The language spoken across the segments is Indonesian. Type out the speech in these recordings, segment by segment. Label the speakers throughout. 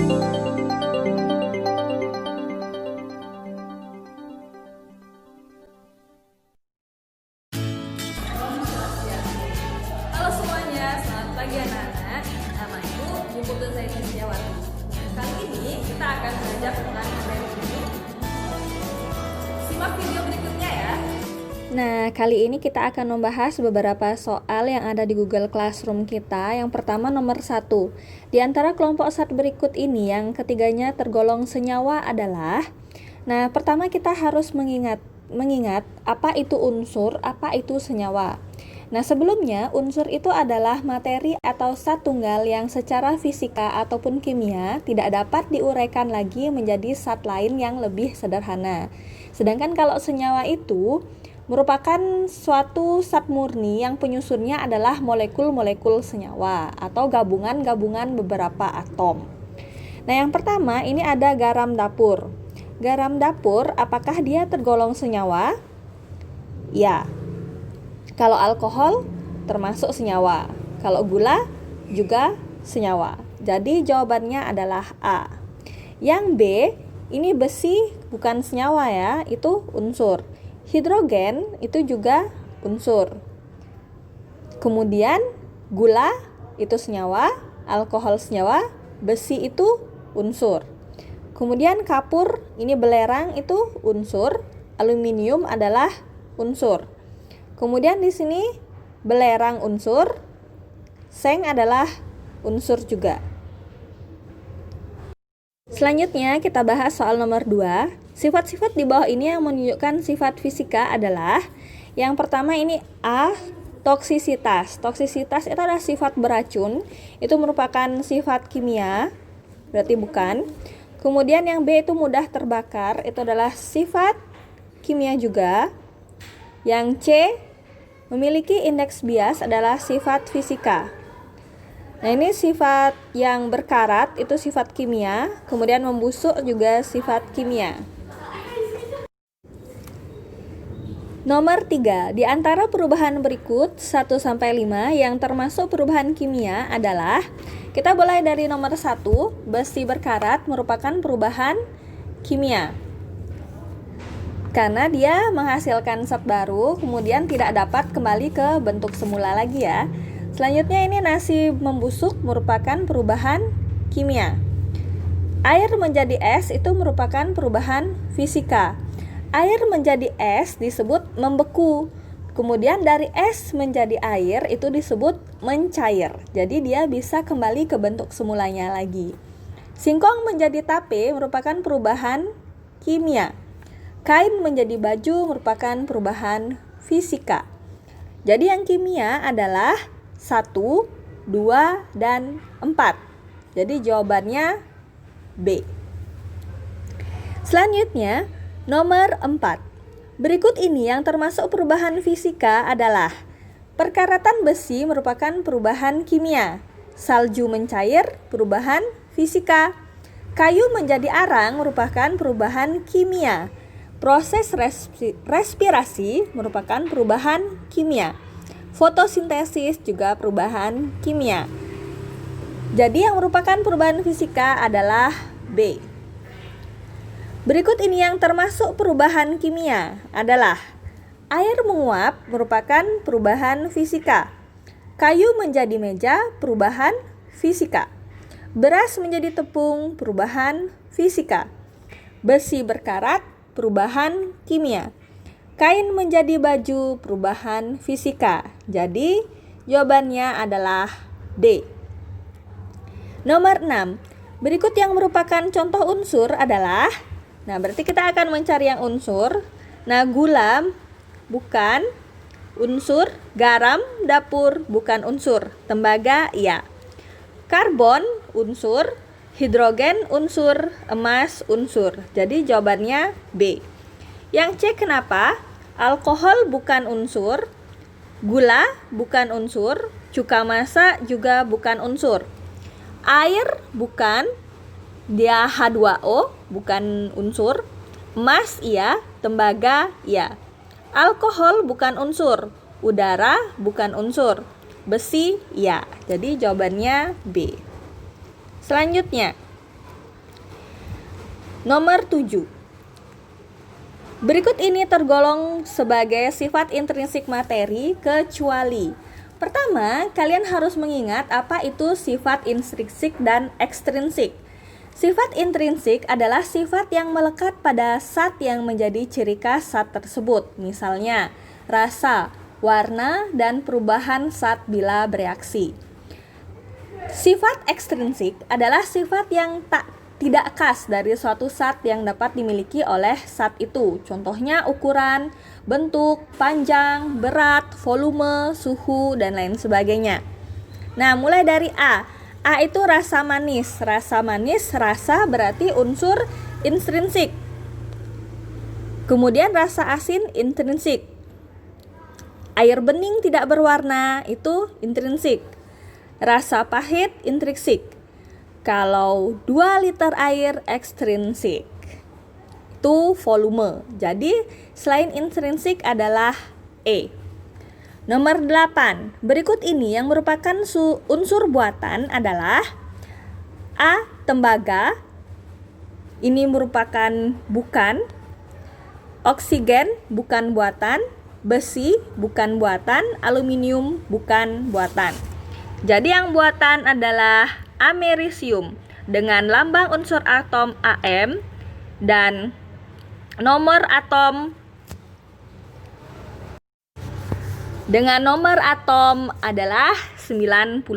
Speaker 1: Halo semuanya, selamat pagi anak-anak. Namaku Putu Zaini Setiawati. Kali ini kita akan belajar tentang materi ini. Simak video berikutnya ya.
Speaker 2: Nah, kali ini kita akan membahas beberapa soal yang ada di Google Classroom kita. Yang pertama nomor 1. Di antara kelompok zat berikut ini, yang ketiganya tergolong senyawa adalah. Nah, pertama kita harus mengingat apa itu unsur, apa itu senyawa. Nah, sebelumnya unsur itu adalah materi atau zat tunggal yang secara fisika ataupun kimia tidak dapat diuraikan lagi menjadi zat lain yang lebih sederhana. Sedangkan kalau senyawa itu merupakan suatu zat murni yang penyusunnya adalah molekul-molekul senyawa atau gabungan-gabungan beberapa atom. Nah, yang pertama ini ada garam dapur. Garam dapur, apakah dia tergolong senyawa? Ya. Kalau alkohol termasuk senyawa. Kalau gula juga senyawa. Jadi jawabannya adalah A. Yang B, ini besi bukan senyawa ya, itu unsur. Hidrogen itu juga unsur. Kemudian gula itu senyawa, alkohol senyawa, besi itu unsur. Kemudian kapur, ini belerang itu unsur, aluminium adalah unsur. Kemudian di sini belerang unsur, seng adalah unsur juga. Selanjutnya kita bahas soal nomor 2. Sifat-sifat di bawah ini yang menunjukkan sifat fisika adalah yang pertama ini A, toksisitas. Toksisitas itu adalah sifat beracun, itu merupakan sifat kimia, berarti bukan. Kemudian yang B itu mudah terbakar, itu adalah sifat kimia juga. Yang C, memiliki indeks bias adalah sifat fisika. Nah, ini sifat yang berkarat itu sifat kimia, kemudian membusuk juga sifat kimia. Nomor 3, di antara perubahan berikut 1-5 yang termasuk perubahan kimia adalah, kita mulai dari nomor 1, besi berkarat merupakan perubahan kimia. Karena dia menghasilkan zat baru, kemudian tidak dapat kembali ke bentuk semula lagi ya. Selanjutnya ini nasi membusuk merupakan perubahan kimia. Air menjadi es itu merupakan perubahan fisika. Air menjadi es disebut membeku. Kemudian dari es menjadi air itu disebut mencair. Jadi dia bisa kembali ke bentuk semulanya lagi. Singkong menjadi tape merupakan perubahan kimia. Kain menjadi baju merupakan perubahan fisika. Jadi yang kimia adalah 1, 2, dan 4. Jadi jawabannya B. Selanjutnya nomor 4. Berikut ini yang termasuk perubahan fisika adalah perkaratan besi merupakan perubahan kimia. Salju mencair perubahan fisika. Kayu menjadi arang merupakan perubahan kimia. Proses respirasi merupakan perubahan kimia. Fotosintesis juga perubahan kimia. Jadi yang merupakan perubahan fisika adalah B. Berikut ini yang termasuk perubahan kimia adalah air menguap merupakan perubahan fisika. Kayu menjadi meja perubahan fisika. Beras menjadi tepung perubahan fisika. Besi berkarat perubahan kimia. Kain menjadi baju perubahan fisika. Jadi jawabannya adalah D. Nomor 6. Berikut yang merupakan contoh unsur adalah, nah berarti kita akan mencari yang unsur. Nah, gula bukan unsur, garam dapur bukan unsur, tembaga iya. Karbon unsur, hidrogen unsur, emas unsur. Jadi jawabannya B. Yang C kenapa? Alkohol bukan unsur, gula bukan unsur, cuka massa juga bukan unsur. Air bukan, dia H2O bukan unsur. Emas iya, tembaga iya. Alkohol bukan unsur, udara bukan unsur. Besi iya. Jadi jawabannya B. Selanjutnya Nomor 7. Berikut ini tergolong sebagai sifat intrinsik materi kecuali. Pertama, kalian harus mengingat apa itu sifat intrinsik dan ekstrinsik. Sifat intrinsik adalah sifat yang melekat pada zat yang menjadi ciri khas zat tersebut. Misalnya, rasa, warna, dan perubahan zat bila bereaksi. Sifat ekstrinsik adalah sifat yang tidak khas dari suatu zat yang dapat dimiliki oleh zat itu. Contohnya ukuran, bentuk, panjang, berat, volume, suhu, dan lain sebagainya. Nah, mulai dari A. A itu rasa manis. Rasa manis, rasa berarti unsur intrinsik. Kemudian rasa asin intrinsik. Air bening tidak berwarna itu intrinsik. Rasa pahit intrinsik. Kalau 2 liter air ekstrinsik. Itu volume. Jadi selain intrinsik adalah E. Nomor 8. Berikut ini yang merupakan unsur buatan adalah A. Tembaga. Ini merupakan bukan. Oksigen bukan buatan. Besi bukan buatan. Aluminium bukan buatan. Jadi yang buatan adalah amerisium dengan lambang unsur atom Am dan nomor atom adalah 95.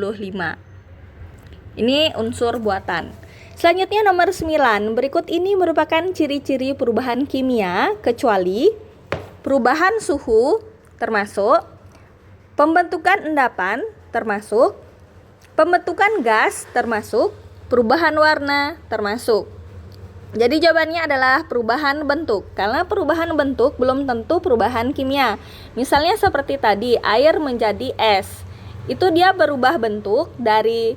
Speaker 2: Ini unsur buatan. Selanjutnya nomor 9. Berikut ini merupakan ciri-ciri perubahan kimia kecuali perubahan suhu termasuk, pembentukan endapan termasuk, pembentukan gas termasuk, perubahan warna termasuk. Jadi jawabannya adalah perubahan bentuk. Karena perubahan bentuk belum tentu perubahan kimia. Misalnya seperti tadi, air menjadi es. Itu dia berubah bentuk dari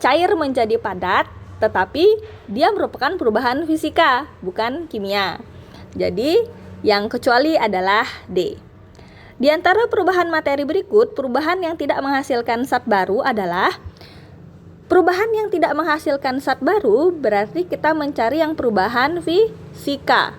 Speaker 2: cair menjadi padat, tetapi dia merupakan perubahan fisika, bukan kimia. Jadi yang kecuali adalah D. Di antara perubahan materi berikut, perubahan yang tidak menghasilkan zat baru adalah perubahan yang tidak menghasilkan zat baru berarti kita mencari yang perubahan fisika.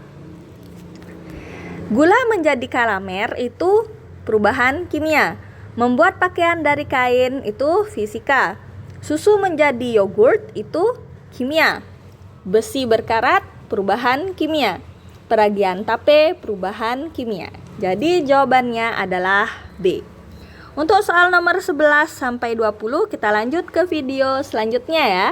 Speaker 2: Gula menjadi karamer itu perubahan kimia. Membuat pakaian dari kain itu fisika. Susu menjadi yogurt itu kimia. Besi berkarat perubahan kimia. Peragian tape perubahan kimia. Jadi jawabannya adalah B. Untuk soal nomor 11 sampai 20 kita lanjut ke video selanjutnya ya.